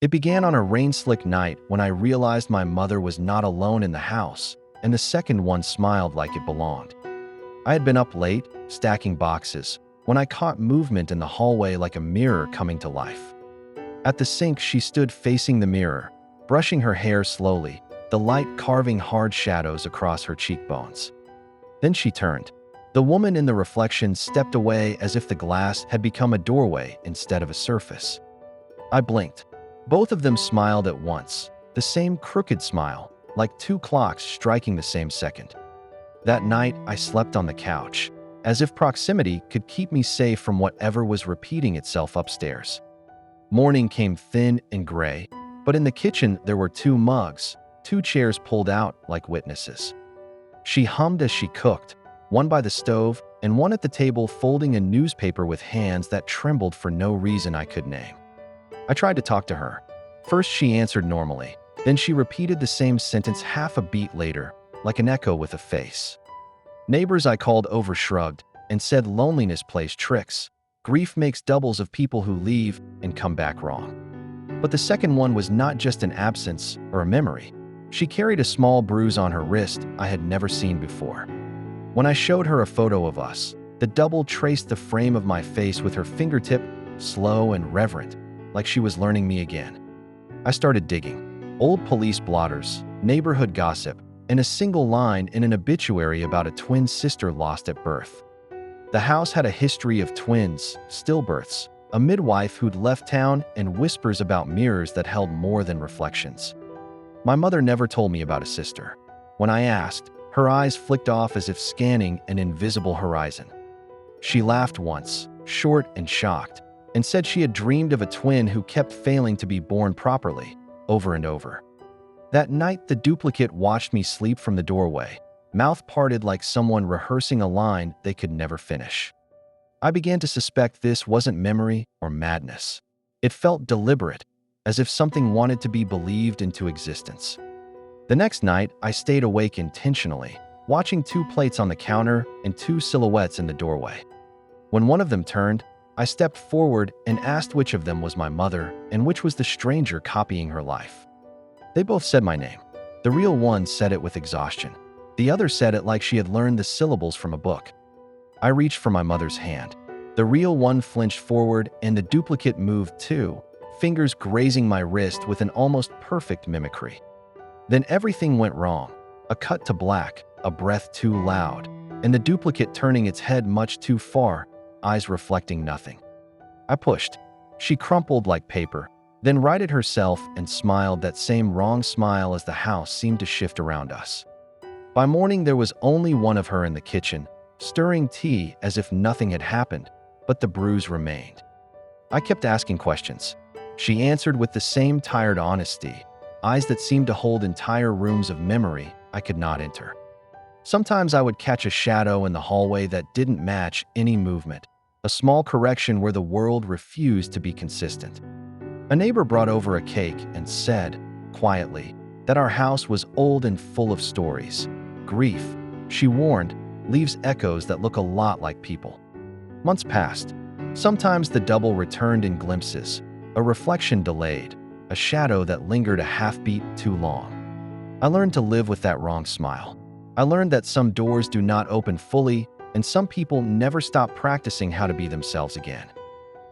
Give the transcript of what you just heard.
It began on a rain-slick night when I realized my mother was not alone in the house, and the second one smiled like it belonged. I had been up late, stacking boxes, when I caught movement in the hallway like a mirror coming to life. At the sink, she stood facing the mirror, brushing her hair slowly, the light carving hard shadows across her cheekbones. Then she turned. The woman in the reflection stepped away as if the glass had become a doorway instead of a surface. I blinked. Both of them smiled at once, the same crooked smile, like two clocks striking the same second. That night, I slept on the couch, as if proximity could keep me safe from whatever was repeating itself upstairs. Morning came thin and gray, but in the kitchen there were two mugs, two chairs pulled out like witnesses. She hummed as she cooked, one by the stove and one at the table folding a newspaper with hands that trembled for no reason I could name. I tried to talk to her. First she answered normally, then she repeated the same sentence half a beat later, like an echo with a face. Neighbors I called over shrugged and said loneliness plays tricks. Grief makes doubles of people who leave and come back wrong. But the second one was not just an absence or a memory. She carried a small bruise on her wrist I had never seen before. When I showed her a photo of us, the double traced the frame of my face with her fingertip, slow and reverent, like she was learning me again. I started digging. Old police blotters, neighborhood gossip, and a single line in an obituary about a twin sister lost at birth. The house had a history of twins, stillbirths, a midwife who'd left town, and whispers about mirrors that held more than reflections. My mother never told me about a sister. When I asked, her eyes flicked off as if scanning an invisible horizon. She laughed once, short and shocked, and said she had dreamed of a twin who kept failing to be born properly, over and over. That night, the duplicate watched me sleep from the doorway, mouth parted like someone rehearsing a line they could never finish. I began to suspect this wasn't memory or madness. It felt deliberate, as if something wanted to be believed into existence. The next night, I stayed awake intentionally, watching two plates on the counter and two silhouettes in the doorway. When one of them turned, I stepped forward and asked which of them was my mother and which was the stranger copying her life. They both said my name. The real one said it with exhaustion. The other said it like she had learned the syllables from a book. I reached for my mother's hand. The real one flinched forward and the duplicate moved too, fingers grazing my wrist with an almost perfect mimicry. Then everything went wrong. A cut to black, a breath too loud, and the duplicate turning its head much too far, eyes reflecting nothing. I pushed. She crumpled like paper, then righted herself and smiled that same wrong smile as the house seemed to shift around us. By morning, there was only one of her in the kitchen, stirring tea as if nothing had happened, but the bruise remained. I kept asking questions. She answered with the same tired honesty, eyes that seemed to hold entire rooms of memory I could not enter. Sometimes I would catch a shadow in the hallway that didn't match any movement, a small correction where the world refused to be consistent. A neighbor brought over a cake and said, quietly, that our house was old and full of stories. Grief, she warned, leaves echoes that look a lot like people. Months passed. Sometimes the double returned in glimpses, a reflection delayed, a shadow that lingered a half-beat too long. I learned to live with that wrong smile. I learned that some doors do not open fully, and some people never stop practicing how to be themselves again.